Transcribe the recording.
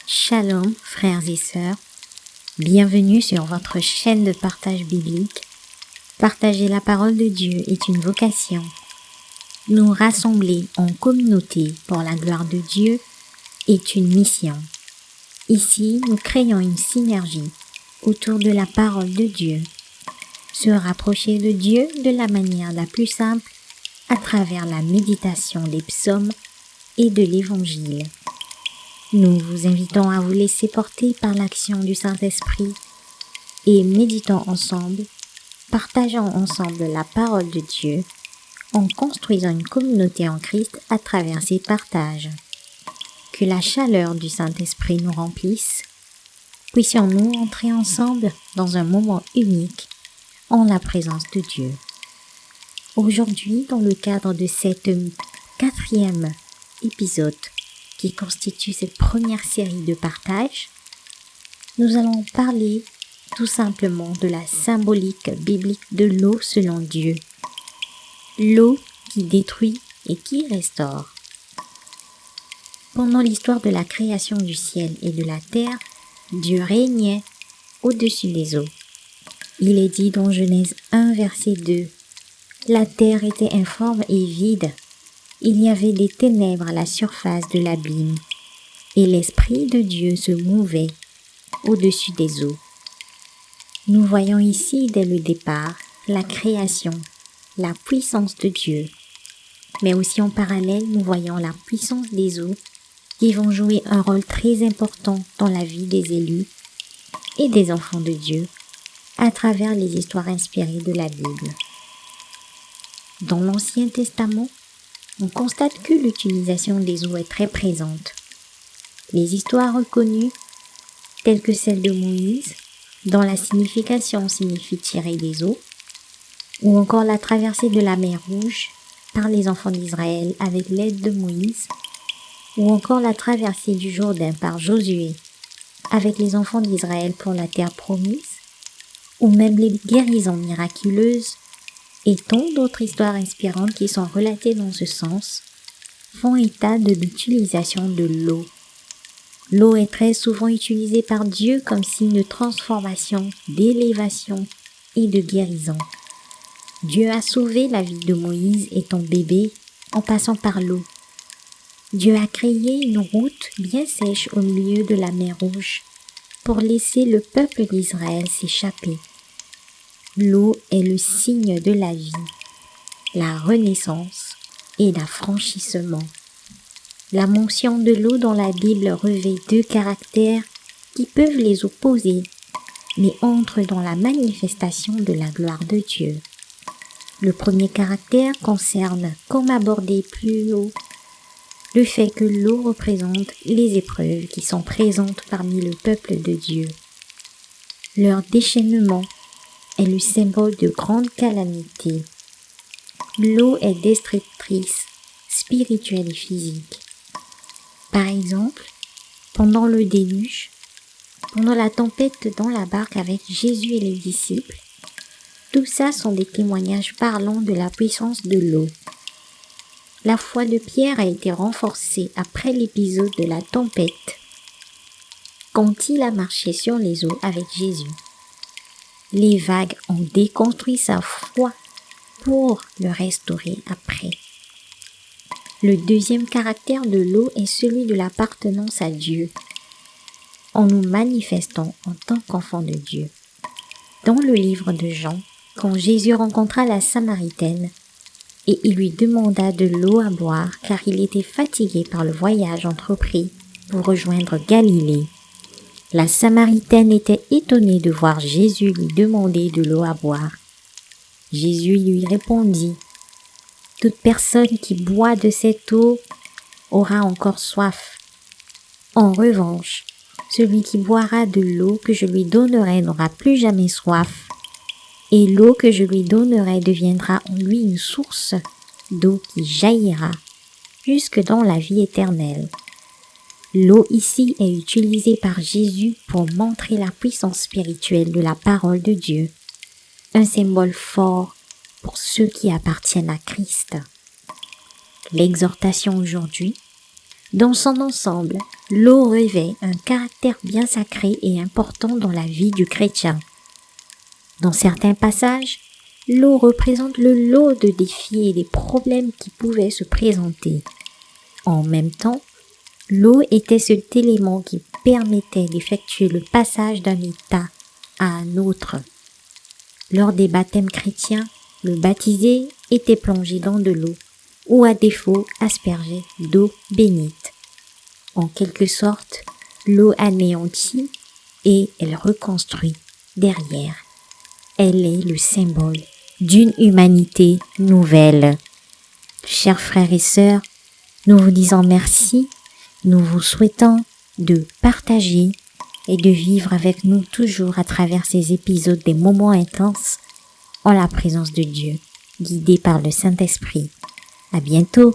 Shalom, frères et sœurs. Bienvenue sur votre chaîne de partage biblique. Partager la parole de Dieu est une vocation. Nous rassembler en communauté pour la gloire de Dieu est une mission. Ici, nous créons une synergie autour de la parole de Dieu. Se rapprocher de Dieu de la manière la plus simple à travers la méditation des psaumes et de l'Évangile. Nous vous invitons à vous laisser porter par l'action du Saint-Esprit et méditons ensemble, partageons ensemble la parole de Dieu en construisant une communauté en Christ à travers ces partages. Que la chaleur du Saint-Esprit nous remplisse. Puissions-nous entrer ensemble dans un moment unique en la présence de Dieu. Aujourd'hui, dans le cadre de cette 4e épisode qui constitue cette première série de partages, nous allons parler tout simplement de la symbolique biblique de l'eau selon Dieu. L'eau qui détruit et qui restaure. Pendant l'histoire de la création du ciel et de la terre, Dieu régnait au-dessus des eaux. Il est dit dans Genèse 1, verset 2, « La terre était informe et vide. Il y avait des ténèbres à la surface de l'abîme, et l'Esprit de Dieu se mouvait au-dessus des eaux. » Nous voyons ici dès le départ la création, la puissance de Dieu. Mais aussi en parallèle, nous voyons la puissance des eaux qui vont jouer un rôle très important dans la vie des élus et des enfants de Dieu à travers les histoires inspirées de la Bible. Dans l'Ancien Testament, on constate que l'utilisation des eaux est très présente. Les histoires reconnues, telles que celle de Moïse, dont la signification signifie tirer des eaux, ou encore la traversée de la mer Rouge par les enfants d'Israël avec l'aide de Moïse, ou encore la traversée du Jourdain par Josué avec les enfants d'Israël pour la terre promise, ou même les guérisons miraculeuses, et tant d'autres histoires inspirantes qui sont relatées dans ce sens, font état de l'utilisation de l'eau. L'eau est très souvent utilisée par Dieu comme signe de transformation, d'élévation et de guérison. Dieu a sauvé la vie de Moïse étant bébé en passant par l'eau. Dieu a créé une route bien sèche au milieu de la mer Rouge pour laisser le peuple d'Israël s'échapper. L'eau est le signe de la vie, la renaissance et l'affranchissement. La mention de l'eau dans la Bible revêt deux caractères qui peuvent les opposer, mais entrent dans la manifestation de la gloire de Dieu. Le premier caractère concerne, comme abordé plus haut, le fait que l'eau représente les épreuves qui sont présentes parmi le peuple de Dieu. Leur déchaînement est le symbole de grandes calamités. L'eau est destructrice, spirituelle et physique. Par exemple, pendant le déluge, pendant la tempête dans la barque avec Jésus et les disciples, tout ça sont des témoignages parlant de la puissance de l'eau. La foi de Pierre a été renforcée après l'épisode de la tempête, quand il a marché sur les eaux avec Jésus. Les vagues ont déconstruit sa foi pour le restaurer après. Le deuxième caractère de l'eau est celui de l'appartenance à Dieu, en nous manifestant en tant qu'enfants de Dieu. Dans le livre de Jean, quand Jésus rencontra la Samaritaine, et il lui demanda de l'eau à boire car il était fatigué par le voyage entrepris pour rejoindre Galilée. La Samaritaine était étonnée de voir Jésus lui demander de l'eau à boire. Jésus lui répondit, « Toute personne qui boit de cette eau aura encore soif. En revanche, celui qui boira de l'eau que je lui donnerai n'aura plus jamais soif, et l'eau que je lui donnerai deviendra en lui une source d'eau qui jaillira jusque dans la vie éternelle. » L'eau ici est utilisée par Jésus pour montrer la puissance spirituelle de la parole de Dieu, un symbole fort pour ceux qui appartiennent à Christ. L'exhortation aujourd'hui, Dans son ensemble, l'eau revêt un caractère bien sacré et important dans la vie du chrétien. Dans certains passages, l'eau représente le lot de défis et des problèmes qui pouvaient se présenter. En même temps, l'eau était cet élément qui permettait d'effectuer le passage d'un état à un autre. Lors des baptêmes chrétiens, le baptisé était plongé dans de l'eau ou à défaut aspergé d'eau bénite. En quelque sorte, l'eau anéantit et elle reconstruit derrière. Elle est le symbole d'une humanité nouvelle. Chers frères et sœurs, nous vous disons merci, nous vous souhaitons de partager et de vivre avec nous toujours à travers ces épisodes des moments intenses en la présence de Dieu, guidés par le Saint-Esprit. À bientôt!